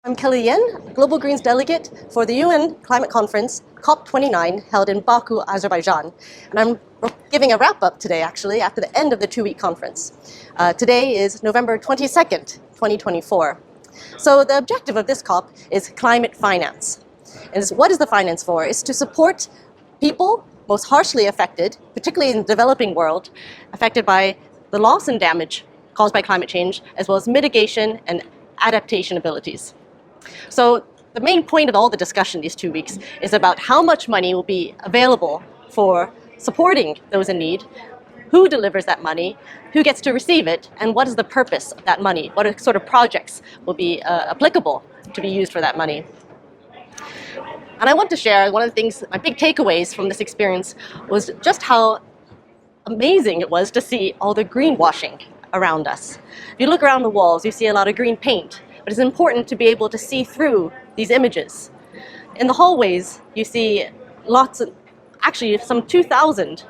I'm Keli Yen, Global Greens delegate for the UN Climate Conference COP29 held in Baku, Azerbaijan. And I'm giving a wrap-up today, actually, after the end of the two-week conference. Today is November 22nd, 2024. So the objective of this COP is climate finance. And what is the finance for? It's to support people most harshly affected, particularly in the developing world, affected by the loss and damage caused by climate change, as well as mitigation and adaptation abilities. So the main point of all the discussion these 2 weeks is about how much money will be available for supporting those in need, who delivers that money, who gets to receive it, and what is the purpose of that money, what sort of projects will be applicable to be used for that money. And I want to share one of the things, my big takeaways from this experience was just how amazing it was to see all the greenwashing around us. If you look around the walls, you see a lot of green paint. But it's important to be able to see through these images. In the hallways, you see lots of, actually some 2,000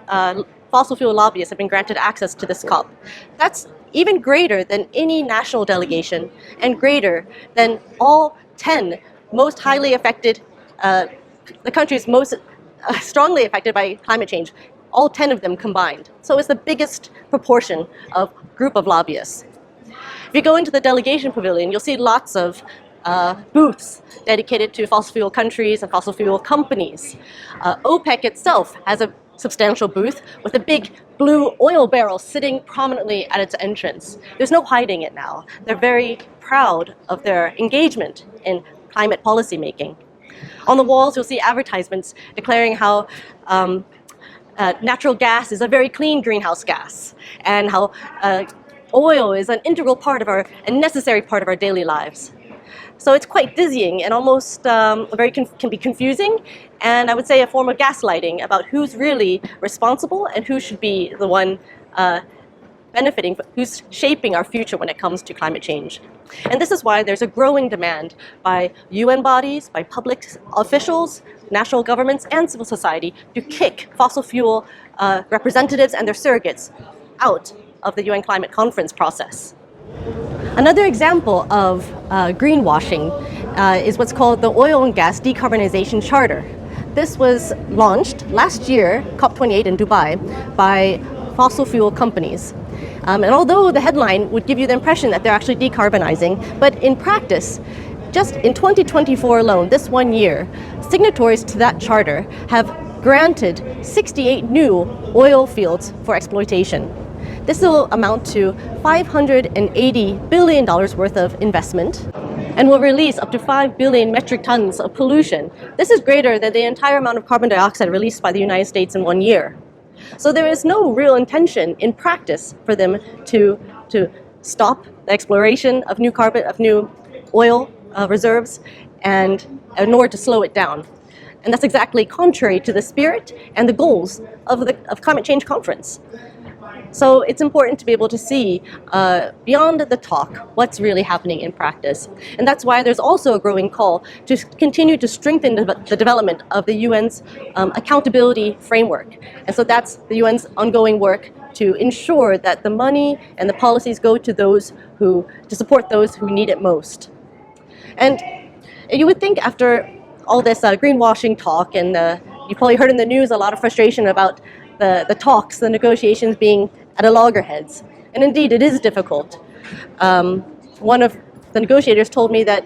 fossil fuel lobbyists have been granted access to this COP. That's even greater than any national delegation and greater than all 10 most highly affected, the countries most strongly affected by climate change, all 10 of them combined. So it's the biggest proportion of group of lobbyists. If you go into the delegation pavilion, you'll see lots of booths dedicated to fossil fuel countries and fossil fuel companies. OPEC itself has a substantial booth with a big blue oil barrel sitting prominently at its entrance. There's no hiding it now. They're very proud of their engagement in climate policy making. On the walls, you'll see advertisements declaring how natural gas is a very clean greenhouse gas, and how oil is an integral part of a necessary part of our daily lives. So it's quite dizzying and almost can be confusing, and I would say a form of gaslighting about who's really responsible and who should be the one benefiting, who's shaping our future when it comes to climate change. And this is why there's a growing demand by UN bodies, by public officials, national governments, and civil society to kick fossil fuel representatives and their surrogates out of the UN Climate Conference process. Another example of greenwashing is what's called the Oil and Gas Decarbonization Charter. This was launched last year, COP28 in Dubai, by fossil fuel companies. And although the headline would give you the impression that they're actually decarbonizing, but in practice, just in 2024 alone, this 1 year, signatories to that charter have granted 68 new oil fields for exploitation. This will amount to $580 billion worth of investment and will release up to 5 billion metric tons of pollution. This is greater than the entire amount of carbon dioxide released by the United States in 1 year. So there is no real intention in practice for them to stop the exploration of new oil reserves, and nor to slow it down. And that's exactly contrary to the spirit and the goals of the Climate Change Conference. So it's important to be able to see beyond the talk what's really happening in practice. And that's why there's also a growing call to continue to strengthen the development of the UN's accountability framework. And so that's the UN's ongoing work to ensure that the money and the policies go to to support those who need it most. And you would think after all this greenwashing talk, and you probably heard in the news a lot of frustration about the talks, the negotiations being at a loggerheads. And indeed, it is difficult. One of the negotiators told me that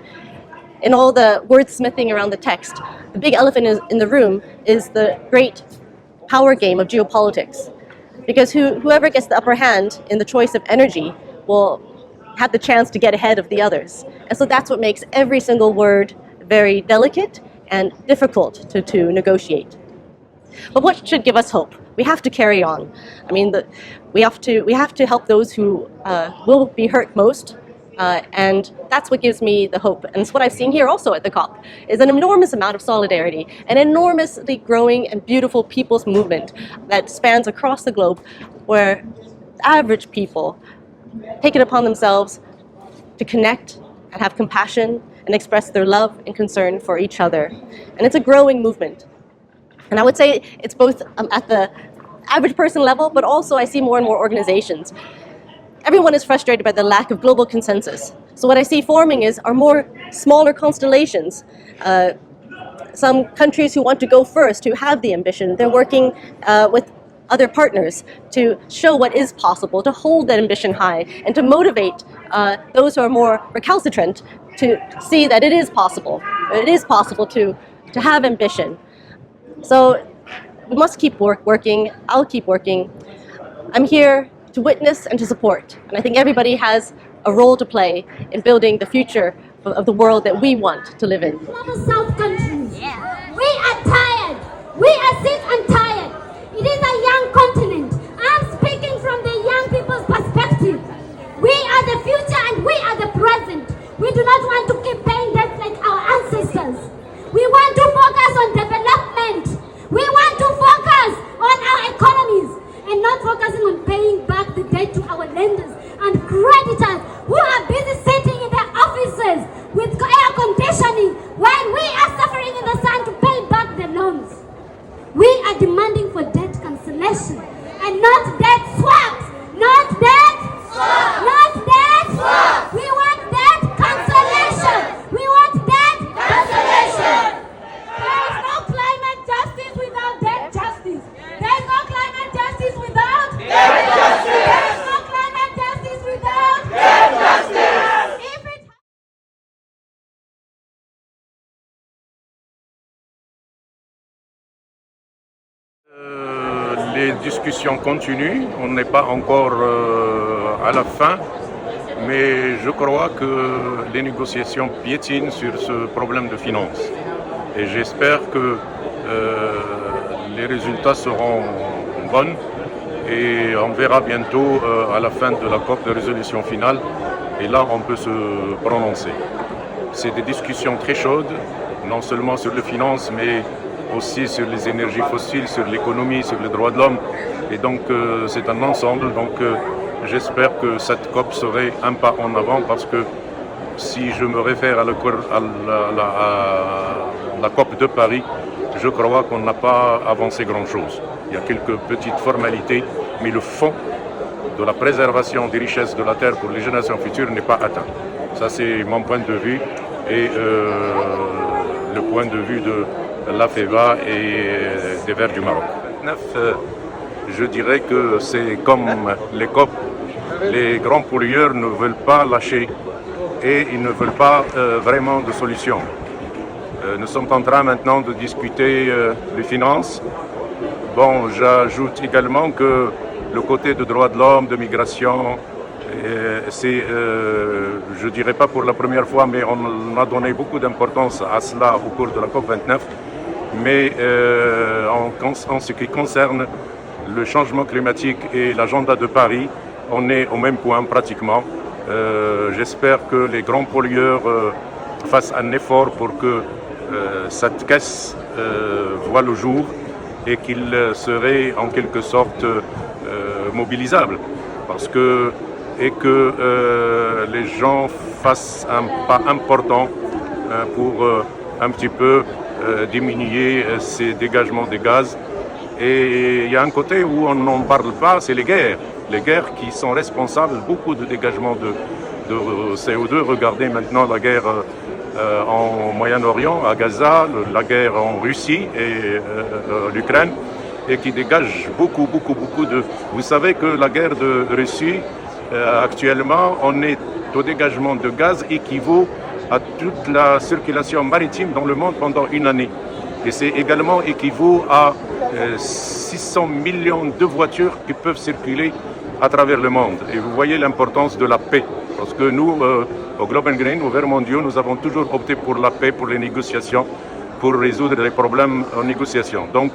in all the wordsmithing around the text, the big elephant in the room is the great power game of geopolitics. Because whoever gets the upper hand in the choice of energy will have the chance to get ahead of the others. And so that's what makes every single word very delicate and difficult to negotiate. But what should give us hope? We have to carry on. I mean, we have to help those who will be hurt most, and that's what gives me the hope. And it's what I've seen here also at the COP, is an enormous amount of solidarity, an enormously growing and beautiful people's movement that spans across the globe, where average people take it upon themselves to connect and have compassion and express their love and concern for each other. And it's a growing movement. And I would say it's both at the average person level, but also I see more and more organizations. Everyone is frustrated by the lack of global consensus. So what I see forming are more smaller constellations. Some countries who want to go first, who have the ambition, they're working with other partners to show what is possible, to hold that ambition high, and to motivate those who are more recalcitrant to see that it is possible. It is possible to have ambition. So we must keep working. I'll keep working. I'm here to witness and to support. And I think everybody has a role to play in building the future of the world that we want to live in. South countries. We are tired. We are sick and tired. It is a young continent. I'm speaking from the young people's perspective. We are the future and we are the present. We do not want to keep paying debts like our ancestors. We want to focus on development. We want to focus on our economies and not focusing on paying back the debt to our lenders and creditors who are busy sitting in their offices with air conditioning while we are suffering in the sun to pay back the loans. We are demanding for debt cancellation and not debt swaps. Not debt swaps. Not debt swaps. We want debt cancellation. We want debt cancellation. There is no climate justice without debt justice. There is no climate justice without debt justice. There is no climate justice without debt justice. If it Les discussions continuent, on n'est pas encore à la fin, mais je crois que les négociations piétinent sur ce problème de finances. Et j'espère que les résultats seront bons et on verra bientôt à la fin de la COP de résolution finale et là on peut se prononcer. C'est des discussions très chaudes, non seulement sur les finances mais aussi sur les énergies fossiles, sur l'économie, sur les droits de l'homme. Et donc c'est un ensemble. Donc j'espère que cette COP serait un pas en avant parce que si je me réfère à la COP de Paris, je crois qu'on n'a pas avancé grand-chose. Il y a quelques petites formalités, mais le fond de la préservation des richesses de la Terre pour les générations futures n'est pas atteint. Ça c'est mon point de vue et le point de vue de l'AFEVA et des Verts du Maroc. Je dirais que c'est comme les COP, les grands pollueurs ne veulent pas lâcher et ils ne veulent pas vraiment de solution. Nous sommes en train maintenant de discuter les finances. Bon, j'ajoute également que le côté de droits de l'homme, de migration, c'est, je dirais pas pour la première fois, mais on a donné beaucoup d'importance à cela au cours de la COP29. Mais en ce qui concerne le changement climatique et l'agenda de Paris, on est au même point pratiquement. J'espère que les grands pollueurs fassent un effort pour que cette caisse voit le jour et qu'il serait en quelque sorte mobilisable. Et que les gens fassent un pas important pour un petit peu diminuer ces dégagements de gaz. Et il y a un côté où on n'en parle pas, c'est les guerres. Les guerres qui sont responsables beaucoup de dégagements de CO2. Regardez maintenant la guerre en Moyen-Orient, à Gaza, la guerre en Russie et l'Ukraine, et qui dégage beaucoup de... Vous savez que la guerre de Russie, actuellement, on est au dégagement de gaz équivaut à toute la circulation maritime dans le monde pendant une année. Et c'est également équivaut à 600 millions de voitures qui peuvent circuler à travers le monde. Et vous voyez l'importance de la paix. Parce que nous, au Global Green, au Verts mondiaux, nous avons toujours opté pour la paix, pour les négociations, pour résoudre les problèmes en négociation. Donc,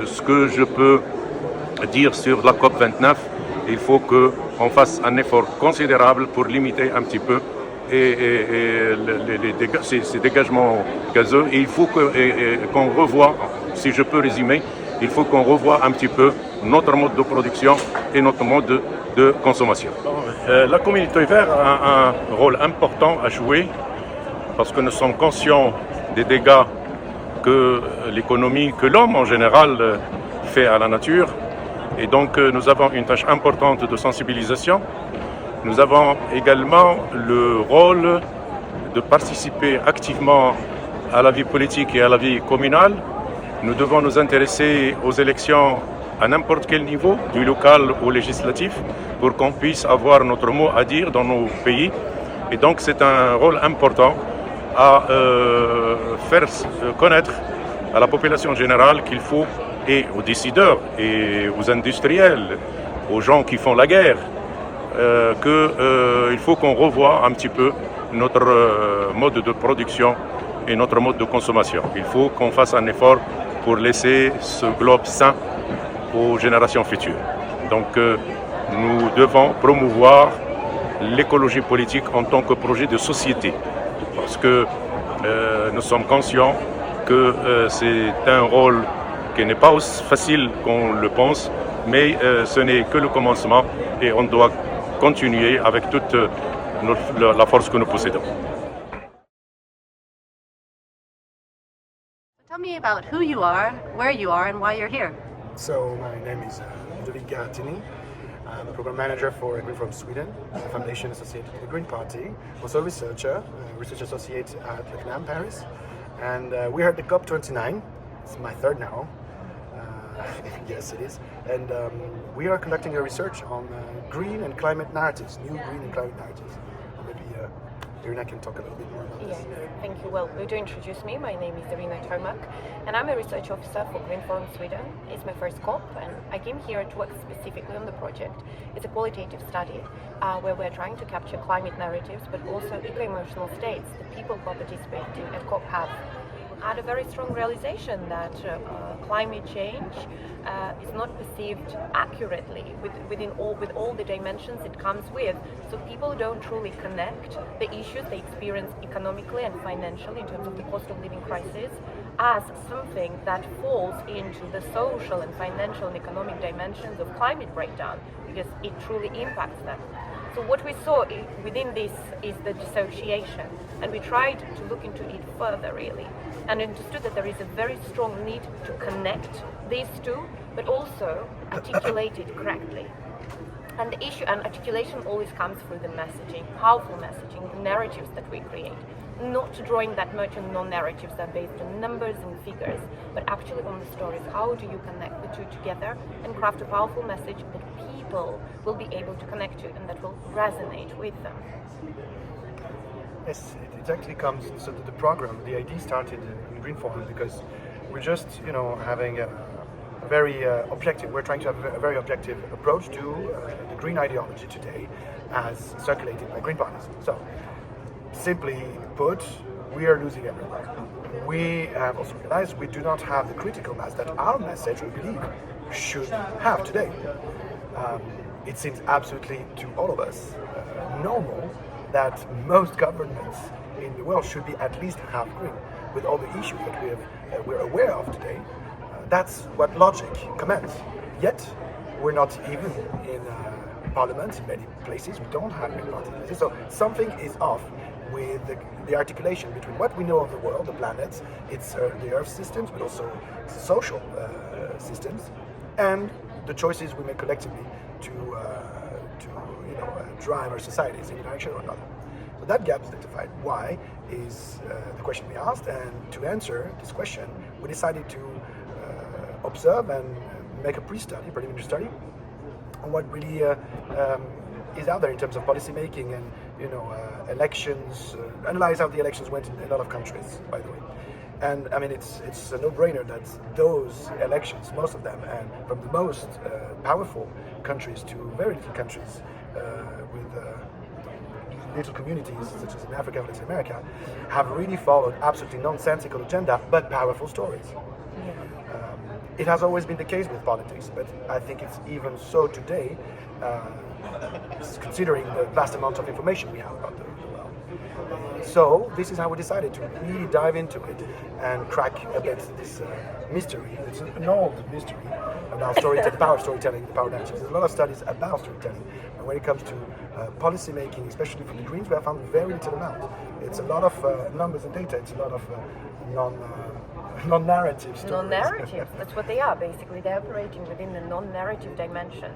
ce que je peux dire sur la COP29, il faut qu'on fasse un effort considérable pour limiter un petit peu ces dégagements gazeux. Et il faut qu'on revoie, si je peux résumer, il faut qu'on revoie un petit peu notre mode de production et notre mode de consommation. La communauté verte a un rôle important à jouer parce que nous sommes conscients des dégâts que l'économie, que l'homme en général fait à la nature. Et donc nous avons une tâche importante de sensibilisation. Nous avons également le rôle de participer activement à la vie politique et à la vie communale. Nous devons nous intéresser aux élections à n'importe quel niveau, du local au législatif, pour qu'on puisse avoir notre mot à dire dans nos pays. Et donc c'est un rôle important à faire connaître à la population générale qu'il faut, et aux décideurs et aux industriels, aux gens qui font la guerre, qu'il faut qu'on revoie un petit peu notre mode de production et notre mode de consommation. Il faut qu'on fasse un effort pour laisser ce globe sain aux générations futures. Donc nous devons promouvoir l'écologie politique en tant que projet de société, parce que nous sommes conscients que c'est un rôle qui n'est pas aussi facile qu'on le pense, mais ce n'est que le commencement et on doit continuer avec toute la force que nous possédons. Tell me about who you are, where you are, and why you're here. So my name is Lilliane. I'm a program manager for Green from Sweden, a foundation associated with the Green Party, also a researcher, research associate at Lilliane, Paris. And we're at the COP29, it's my third now, yes it is, and we are conducting a research on green and climate narratives, new green and climate narratives. Maybe Irina can talk a little bit more about this. Yes, thank you. Well, to introduce me, my name is Pollmann, and I'm a research officer for Green Forum Sweden. It's my first COP, and I came here to work specifically on the project. It's a qualitative study where we're trying to capture climate narratives, but also eco-emotional states the people who are participating at COP have. Had a very strong realization that climate change is not perceived accurately with all the dimensions it comes with. So people don't truly connect the issues they experience economically and financially in terms of the cost of living crisis as something that falls into the social and financial and economic dimensions of climate breakdown, because it truly impacts them. So what we saw within this is the dissociation, and we tried to look into it further really, and understood that there is a very strong need to connect these two, but also articulate it correctly. And the issue and articulation always comes through the messaging, powerful messaging, the narratives that we create. Not drawing that much on non-narratives that are based on numbers and figures, but actually on the stories. How do you connect the two together and craft a powerful message that people will be able to connect to and that will resonate with them? Yes, it actually comes, so the program, the idea started in Green Forum because we're just, having a very objective, we're trying to have a very objective approach to the green ideology today as circulated by green parties. So, simply put, we are losing everywhere. We have also realized we do not have the critical mass that our message, we believe, should have today. It seems absolutely to all of us normal that most governments in the world should be at least half green. With all the issues that we're aware of today, that's what logic commands. Yet, we're not even in parliament in many places. We don't have green parties. So something is off with the articulation between what we know of the world, the planets, its the Earth systems, but also social systems, and the choices we make collectively to drive our societies in a direction or another. So that gap is identified. Why is the question we asked, and to answer this question, we decided to observe and make a preliminary study on what really is out there in terms of policy making and elections. Analyze how the elections went in a lot of countries, by the way. And I mean, it's a no-brainer that those elections, most of them, and from the most powerful countries to very little countries with little communities, such as in Africa or Latin America, have really followed absolutely nonsensical agenda, but powerful stories. It has always been the case with politics, but I think it's even so today, considering the vast amount of information we have about the world. So this is how we decided to really dive into it and crack a bit this mystery. It's an old mystery about storytelling, the power of storytelling, the power of narrative. There's a lot of studies about storytelling, and when it comes to policy making, especially for the Greens, we have found very little amount. It's a lot of numbers and data. It's a lot of non-narrative stories. Non-narrative, that's what they are basically. They're operating within the non-narrative dimension.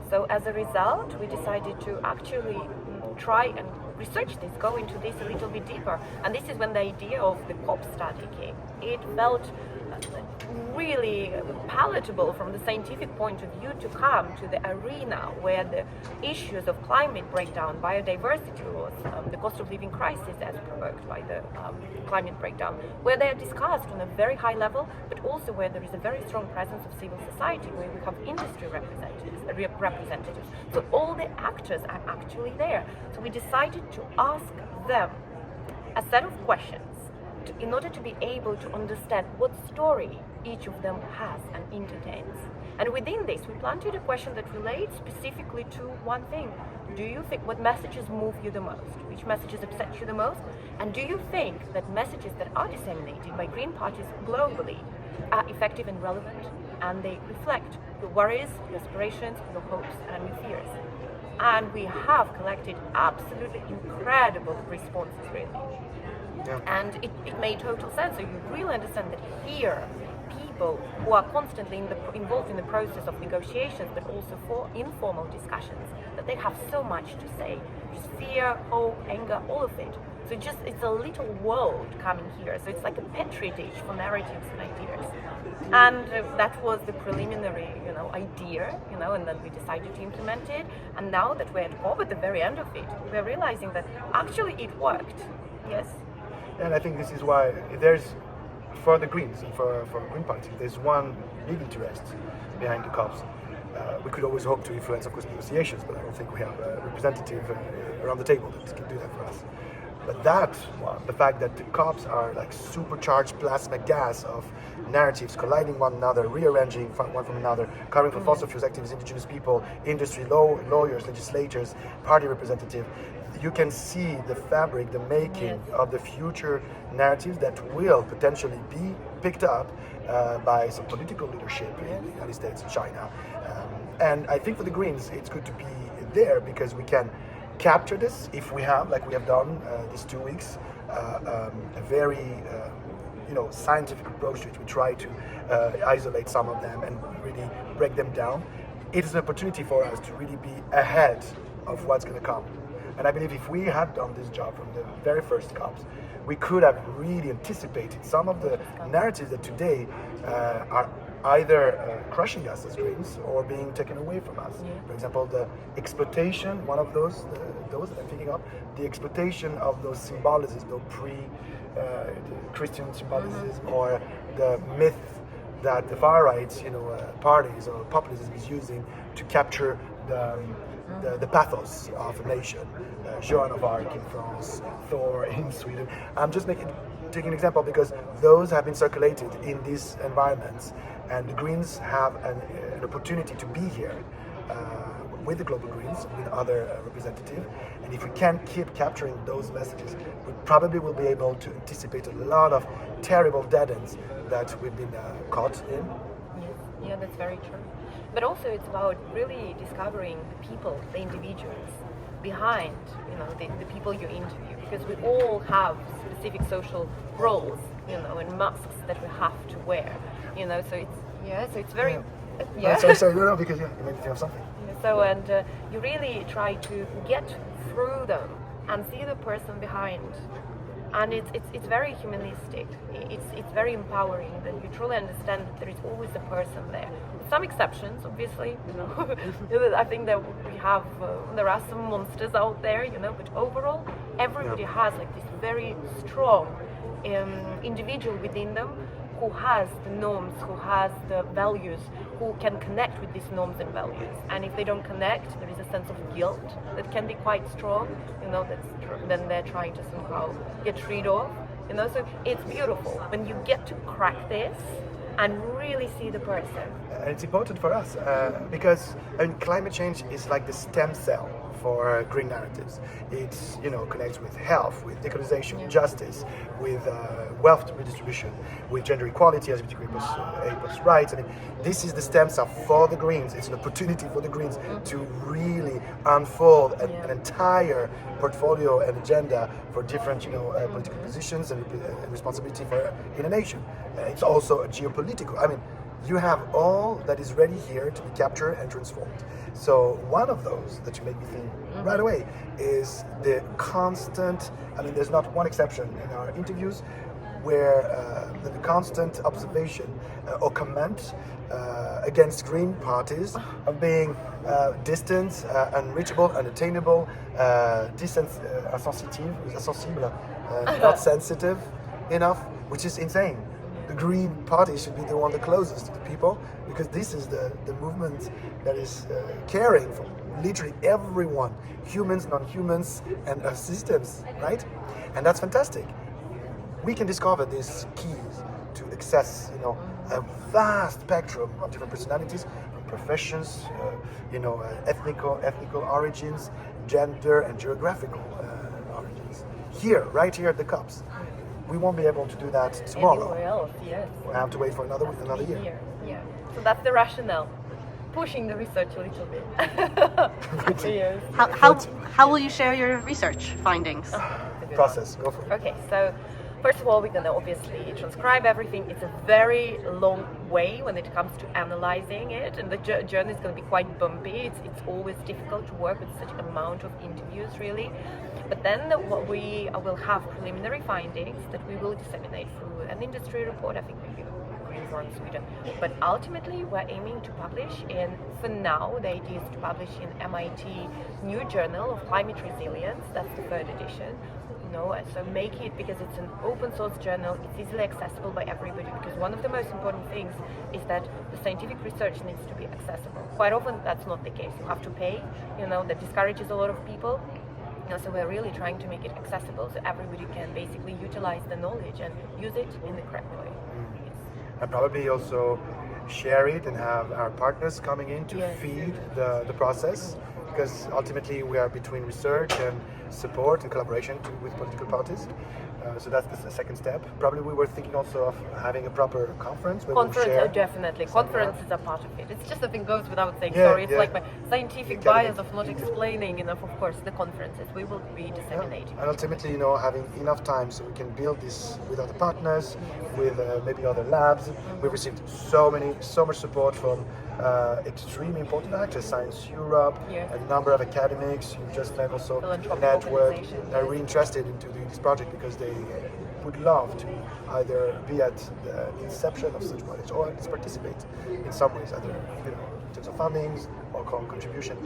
So as a result, we decided to actually try and research this, go into this a little bit deeper. And this is when the idea of the COP study came. It felt really palatable from the scientific point of view to come to the arena where the issues of climate breakdown, biodiversity loss, the cost of living crisis as provoked by the climate breakdown, where they are discussed on a very high level, but also where there is a very strong presence of civil society, where we have industry representatives. So all the actors are actually there. So we decided to ask them a set of questions in order to be able to understand what story each of them has and entertains. And within this, we planted a question that relates specifically to one thing. Do you think what messages move you the most? Which messages upset you the most? And do you think that messages that are disseminated by green parties globally are effective and relevant? And they reflect your worries, your aspirations, your hopes, and your fears. And we have collected absolutely incredible responses, really. Yeah. And it made total sense. So you really understand that here, people who are constantly involved in the process of negotiations, but also for informal discussions, that they have so much to say. Just fear, hope, anger, all of it. So it's a little world coming here. So it's like a petri dish for narratives and ideas. And that was the preliminary, idea, and then we decided to implement it. And now that we're at COP, at the very end of it, we're realizing that actually it worked. Yes. And I think this is why there's, for the Greens and for the Green Party, there's one big interest behind the COPs. We could always hope to influence, of course, negotiations, but I don't think we have a representative around the table that can do that for us. But the fact that the COPs are like supercharged plasma gas of narratives colliding one another, rearranging one from another, covering for fossil fuels activists, indigenous people, industry, lawyers, legislators, party representatives. You can see the fabric, the making of the future narratives that will potentially be picked up by some political leadership in the United States and China. And I think for the Greens, it's good to be there because we can capture this if we have, like we have done these 2 weeks, a very scientific approach to it. We try to isolate some of them and really break them down. It is an opportunity for us to really be ahead of what's going to come. And I believe if we had done this job from the very first COPs, we could have really anticipated some of the narratives that today are either crushing us as Greens or being taken away from us. For example, the exploitation, one of those that I'm thinking of, the exploitation of those symbolisms, those pre-Christian symbolism, or the myth that the far right, parties or populism is using to capture the pathos of a nation. Joan of Arc in France, Thor in Sweden. I'm just taking an example because those have been circulated in these environments, and the Greens have an opportunity to be here with the global Greens, with other representatives. And if we can keep capturing those messages, we probably will be able to anticipate a lot of terrible dead ends that we've been caught in. Yeah, that's very true. But also it's about really discovering the people, the individuals behind, the people you interview, because we all have specific social roles, and masks that we have to wear, so it's very, Sorry, no, because you made me think of something. So, and you really try to get through them and see the person behind. And it's very humanistic. It's very empowering that you truly understand that there is always a person there. With some exceptions, obviously. I think that we have there are some monsters out there, But overall, everybody has like this very strong individual within them who has the norms, who has the values, who can connect with these norms and values. And if they don't connect, there is a sense of guilt that can be quite strong, then they're trying to somehow get rid of, so it's beautiful when you get to crack this and really see the person. And it's important for us because climate change is like the stem cell for green narratives. It connects with health, with decolonization, justice, with wealth redistribution, with gender equality, LGBTQ+ rights. I mean, this is the stem cell for the Greens. It's an opportunity for the Greens to really unfold an entire portfolio and agenda for different political positions and responsibility in a nation. It's also a geopolitical. I mean, You have all that is ready here to be captured and transformed. So one of those that you make me think right away is the constant, I mean, there's not one exception in our interviews where the constant observation or comment against green parties of being distant, unreachable, unattainable, insensible, not sensitive enough, which is insane. The Green Party should be the one the closest to the people, because this is the movement that is caring for literally everyone, humans, non-humans, and systems, right? And that's fantastic. We can discover these keys to access, a vast spectrum of different personalities, professions, ethnical origins, gender, and geographical origins. Here, right here at the COPs. We won't be able to do that tomorrow. Anywhere else, yes. We'll have to wait for another year. Yeah. So that's the rationale. Pushing the research a little bit. Yes. How will you share your research findings? Process, go for it. Okay, so first of all, we're going to obviously transcribe everything. It's a very long way when it comes to analyzing it, and the journey is going to be quite bumpy. It's always difficult to work with such amount of interviews, really. But then what we will have preliminary findings that we will disseminate through an industry report, I think maybe Greenform Sweden. But ultimately, we're aiming to publish for now, the idea is to publish in MIT New Journal of Climate Resilience. That's the 3rd edition. So make it, because it's an open source journal, it's easily accessible by everybody, because one of the most important things is that the scientific research needs to be accessible. Quite often that's not the case. You have to pay, that discourages a lot of people. So we're really trying to make it accessible so everybody can basically utilize the knowledge and use it in the correct way. And probably also share it and have our partners coming in to feed the process, because ultimately we are between research and support and collaboration with political parties. So that's the second step. Probably we were thinking also of having a proper conference. Definitely. Conferences are part of it. It's just something goes without saying. Sorry, it's like my scientific bias of not explaining enough. Of course, the conferences we will be disseminating. And ultimately, having enough time so we can build this with other partners, with maybe other labs. We've received so much support from extremely important actors, Science Europe, a number of academics. You've just met also a network that are really interested into this project because they would love to either be at the inception of such projects or at least participate in some ways, either in terms of fundings or contribution,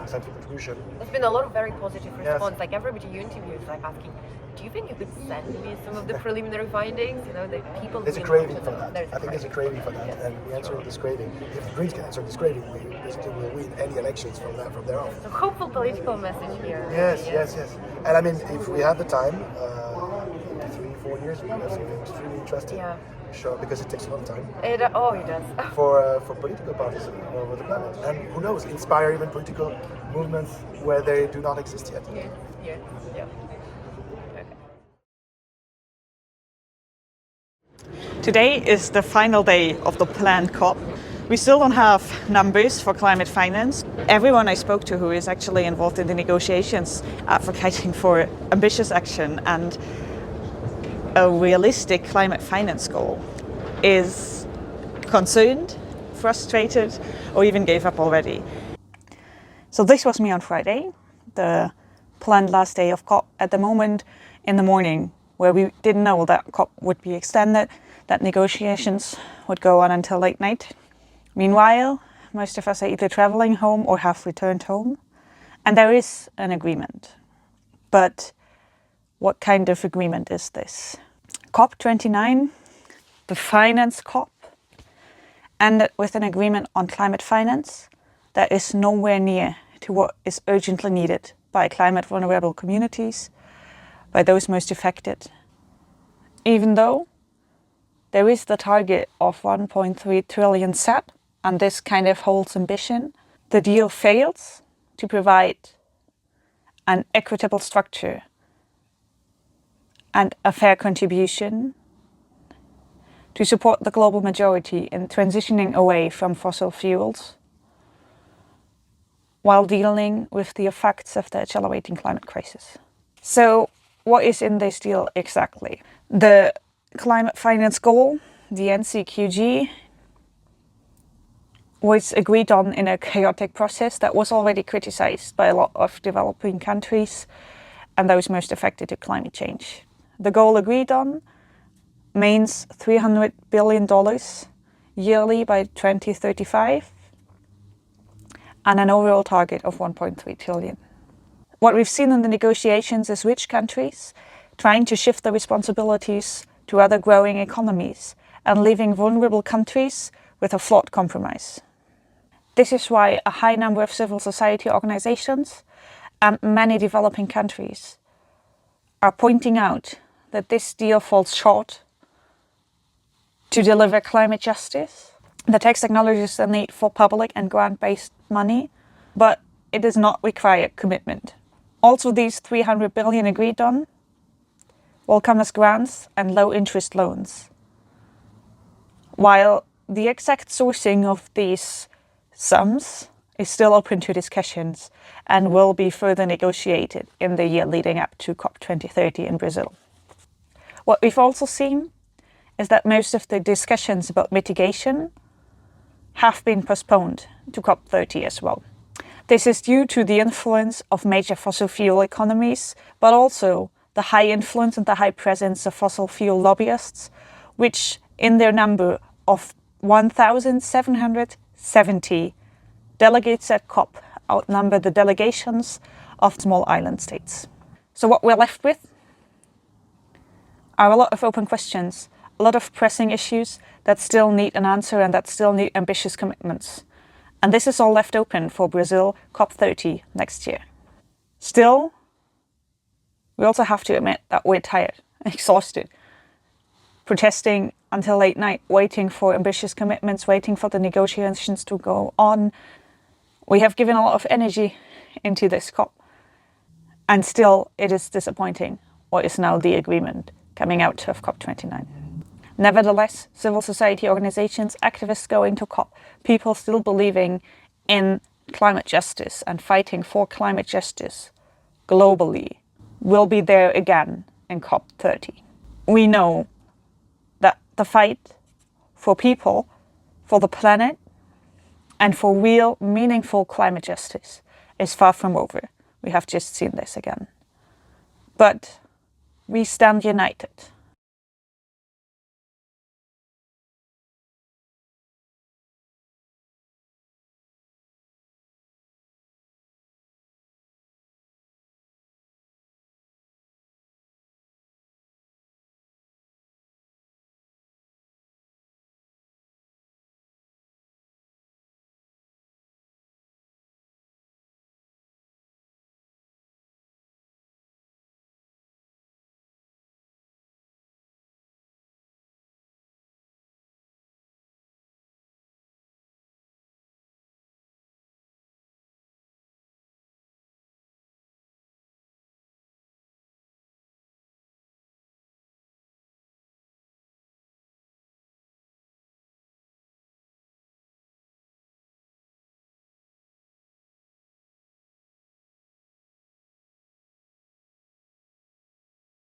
scientific contribution. There's been a lot of very positive response. Like everybody you interview is like asking, do you think you could send me some of the preliminary findings? The people. There's a craving for that. I think there's a craving for that, and we answer this craving. If the Greens can answer this craving, we basically will win any elections from there on. So hopeful political message here. Yes. And I mean, if we have the time, in 3-4 years, we can have something extremely interesting. Sure, because it takes a lot of time. It does. for political parties all over the planet, and who knows, inspire even political movements where they do not exist yet. Yeah. Today is the final day of the planned COP. We still don't have numbers for climate finance. Everyone I spoke to who is actually involved in the negotiations advocating for ambitious action and a realistic climate finance goal is concerned, frustrated, or even gave up already. So this was me on Friday, the planned last day of COP. At the moment in the morning, where we didn't know that COP would be extended, that negotiations would go on until late night. Meanwhile, most of us are either traveling home or have returned home, and there is an agreement. But what kind of agreement is this? COP29, the finance COP, ended with an agreement on climate finance that is nowhere near to what is urgently needed by climate vulnerable communities, by those most affected. Even though there is the target of 1.3 trillion set, and this kind of holds ambition, the deal fails to provide an equitable structure and a fair contribution to support the global majority in transitioning away from fossil fuels while dealing with the effects of the accelerating climate crisis. So what is in this deal exactly? The climate finance goal, the NCQG, was agreed on in a chaotic process that was already criticized by a lot of developing countries and those most affected to climate change. The goal agreed on means $300 billion yearly by 2035 and an overall target of 1.3 trillion. What we've seen in the negotiations is rich countries trying to shift their responsibilities to other growing economies and leaving vulnerable countries with a flawed compromise. This is why a high number of civil society organizations and many developing countries are pointing out that this deal falls short to deliver climate justice. The text acknowledges the need for public and grant-based money, but it does not require commitment. Also, these 300 billion agreed on will come as grants and low-interest loans, while the exact sourcing of these sums is still open to discussions and will be further negotiated in the year leading up to COP 2030 in Brazil. What we've also seen is that most of the discussions about mitigation have been postponed to COP 30 as well. This is due to the influence of major fossil fuel economies, but also the high influence and the high presence of fossil fuel lobbyists, which in their number of 1,770 delegates at COP outnumber the delegations of small island states. So what we're left with are a lot of open questions, a lot of pressing issues that still need an answer and that still need ambitious commitments. And this is all left open for Brazil COP30 next year. Still, we also have to admit that we're tired, exhausted, protesting until late night, waiting for ambitious commitments, waiting for the negotiations to go on. We have given a lot of energy into this COP, and still it is disappointing what is now the agreement coming out of COP29. Nevertheless, civil society organizations, activists going to COP, people still believing in climate justice and fighting for climate justice globally will be there again in COP30. We know that the fight for people, for the planet, and for real, meaningful climate justice is far from over. We have just seen this again. But we stand united.